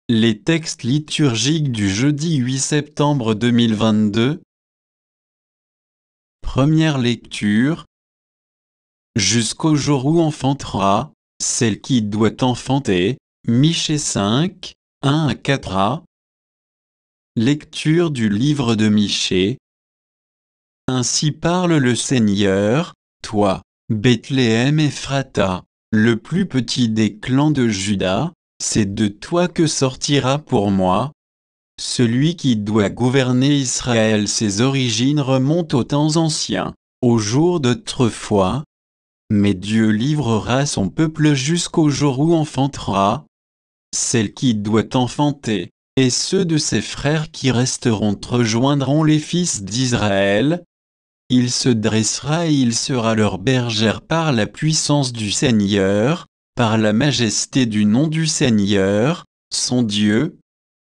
Les textes liturgiques du jeudi 8 septembre 2022. Première lecture. Jusqu'au jour où enfantera, celle qui doit enfanter. Michée 5, 1 à 4a. Lecture du livre de Michée. Ainsi parle le Seigneur, toi, Bethléem Ephrata, le plus petit des clans de Juda, c'est de toi que sortira pour moi celui qui doit gouverner Israël. Ses origines remontent aux temps anciens, aux jours d'autrefois. Mais Dieu livrera son peuple jusqu'au jour où enfantera celle qui doit enfanter, et ceux de ses frères qui resteront rejoindront les fils d'Israël. Il se dressera et il sera leur bergère par la puissance du Seigneur, par la majesté du nom du Seigneur, son Dieu.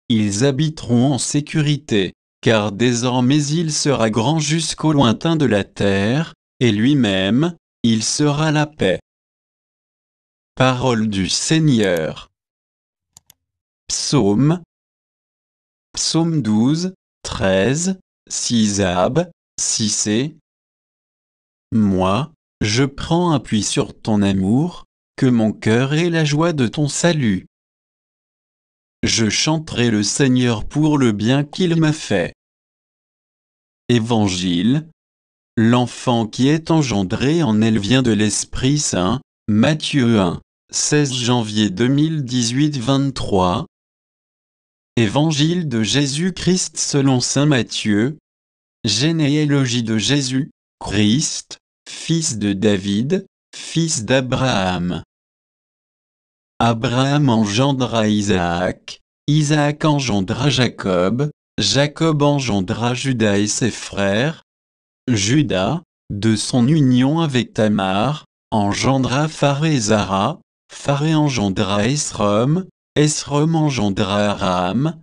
Ils habiteront en sécurité, car désormais il sera grand jusqu'au lointain de la terre, et lui-même, il sera la paix. Parole du Seigneur. Psaume 12, 13, 6ab, 6c. Moi, je prends appui sur ton amour, que mon cœur ait la joie de ton salut. Je chanterai le Seigneur pour le bien qu'il m'a fait. Évangile. L'enfant qui est engendré en elle vient de l'Esprit Saint. Matthieu 1, 16 janvier 2018-23. Évangile de Jésus-Christ selon saint Matthieu. Généalogie de Jésus, Christ, fils de David, fils d'Abraham. Abraham engendra Isaac, Isaac engendra Jacob, Jacob engendra Juda et ses frères. Juda, de son union avec Tamar, engendra Pharé et Zara, Pharé engendra Esrom, Esrom engendra Aram,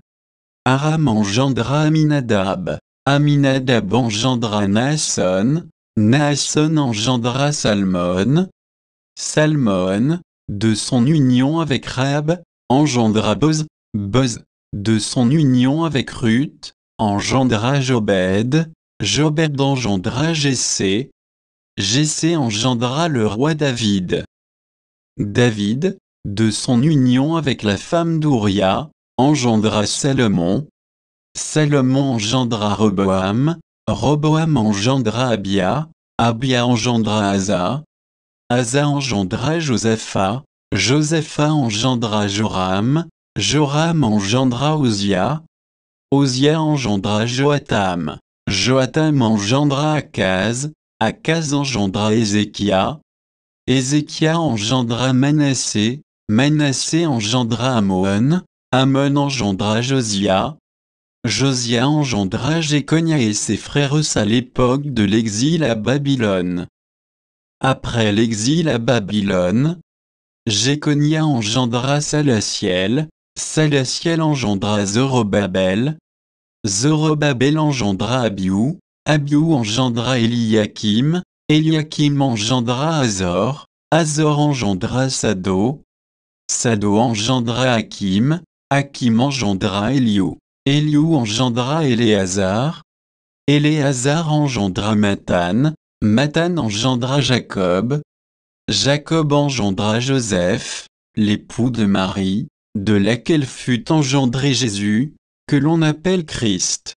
Aram engendra Aminadab, Aminadab engendra Naasson, Naasson engendra Salmon, Salmon, de son union avec Rahab, engendra Boz, Boz, de son union avec Ruth, engendra Jobed, Jobed engendra Jessé, Jessé engendra le roi David. David, de son union avec la femme d'Ouria, engendra Salomon. Salomon engendra Roboam, Roboam engendra Abia, Abia engendra Asa, Asa engendra Josaphat, Josaphat engendra Joram, Joram engendra Osia, Osia engendra Joatam, Joatam engendra Akaz, Akaz engendra Ézéchia, Ézéchia engendra Manassé, Manassé engendra Amon, Amon engendra Josia, Josia engendra Jéconia et ses frères à l'époque de l'exil à Babylone. Après l'exil à Babylone, Jéconia engendra Salatiel, Salatiel engendra Zorobabel, Zorobabel engendra Abiou, Abiou engendra Eliakim, Eliakim engendra Azor, Azor engendra Sado, Sado engendra Hakim, Hakim engendra Eliou, Eliou engendra Éléazar, Éléazar engendra Mathan, Mathan engendra Jacob, Jacob engendra Joseph, l'époux de Marie, de laquelle fut engendré Jésus, que l'on appelle Christ.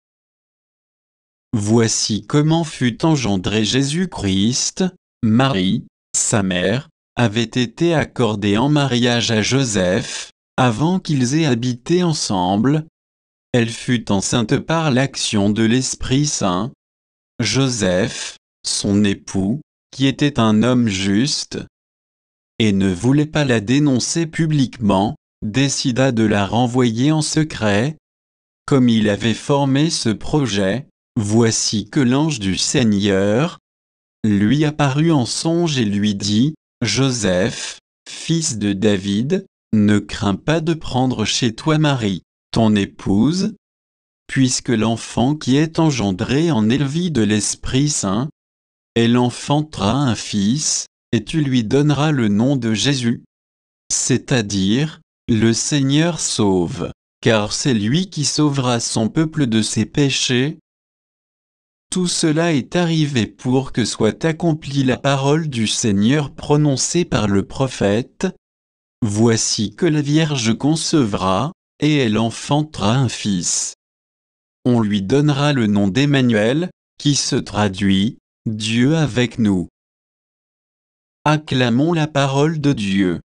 Voici comment fut engendré Jésus-Christ. Marie, sa mère, avait été accordée en mariage à Joseph, avant qu'ils aient habité ensemble. Elle fut enceinte par l'action de l'Esprit Saint. Joseph, son époux, qui était un homme juste, et ne voulait pas la dénoncer publiquement, décida de la renvoyer en secret. Comme il avait formé ce projet, voici que l'ange du Seigneur lui apparut en songe et lui dit, « Joseph, fils de David, ne crains pas de prendre chez toi Marie, ton épouse, puisque l'enfant qui est engendré en elle vit de l'Esprit Saint. Elle enfantera un fils, et tu lui donneras le nom de Jésus, c'est-à-dire Le Seigneur sauve, car c'est lui qui sauvera son peuple de ses péchés. Tout cela est arrivé pour que soit accomplie la parole du Seigneur prononcée par le prophète. Voici que la Vierge concevra, et elle enfantera un fils. On lui donnera le nom d'Emmanuel, qui se traduit « Dieu avec nous ». Acclamons la parole de Dieu.